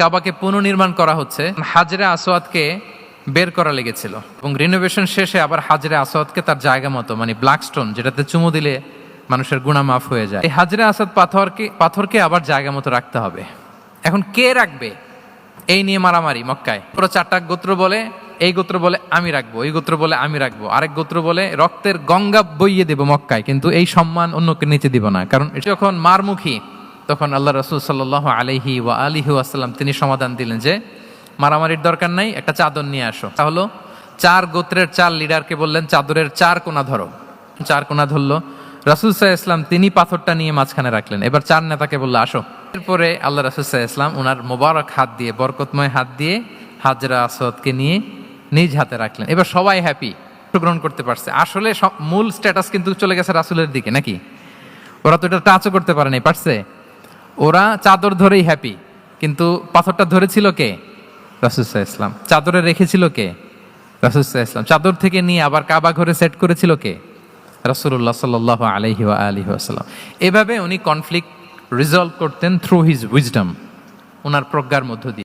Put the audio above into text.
কাবাকে পুনর্নির্মাণ করা হচ্ছে, হাজরে আসওয়াদকে বের করা লেগেছিল এবং রিনোভেশন শেষে আবার হাজরে আসওয়াদকে তার জায়গা মতো মানে ব্ল্যাক স্টোন যেটাতে চুমু দিলে মানুষের গুনাহ মাফ হয়ে যায়, এই হাজরে আসওয়াদ পাথরকে আবার জায়গা মতো রাখতে হবে। এখন কে রাখবে এই নিয়ে মারামারি মক্কায়। পুরো 4টা গোত্র বলে, এই গোত্র বলে আমি রাখবো, এই গোত্র বলে আমি রাখবো, আরেক গোত্র বলে রক্তের গঙ্গা বইয়ে দেব মক্কায়, কিন্তু এই সম্মান অন্যকে নিতে দিব না। কারণ যখন মারমুখী তখন আল্লাহ রাসূল সাল্লাল্লাহু আলাইহি ওয়া আলিহি ওয়াসাল্লাম তিনি সমাধান দিলেন যে মারামারির দরকার নাই, একটা চাদর নিয়ে আসো। তাহলে 4 গোত্রের 4 লিডারকে বললেন চাদরের 4 কোণা ধরো। 4 কোণা ধরলো, রাসূল সাল্লাল্লাহু আলাইহি ওয়াসাল্লাম তিনি পাথরটা নিয়ে মাঝখানে রাখলেন। এবার 4 নেতাকে বললো আসো। এরপরে আল্লাহ রাসূল সাল্লাল্লাহু আলাইহি ওয়াসাল্লাম ওনার মোবারক হাত দিয়ে, বরকতময় হাত দিয়ে হাজরা আসওয়াদকে নিয়ে নিজ হাতে রাখলেন। এবার সবাই হ্যাপি, গ্রহণ করতে পারছে। আসলে মূল স্ট্যাটাস কিন্তু চলে গেছে রাসূলের দিকে, নাকি? ওরা তো এটা টাচও করতে পারে নাই, পারছে? ওরা চাদর ধরেই হ্যাপি, কিন্তু পাথরটা ধরেছিল কে? রাসূল সাল্লাল্লাহু আলাইহি ওয়াসাল্লাম। চাদরে রেখেছিল কে? রাসূল সাল্লাল্লাহু আলাইহি ওয়াসাল্লাম। চাদর থেকে নিয়ে আবার কাবা ঘরে সেট করেছিল কে? রাসূলুল্লাহ সাল্লাল্লাহু আলাইহি ওয়া আলিহি ওয়াসাল্লাম। এভাবে উনি কনফ্লিক্ট রিজলভ করতেন থ্রু হিজ উইজডম, ওনার প্রজ্ঞার মধ্য দিয়ে।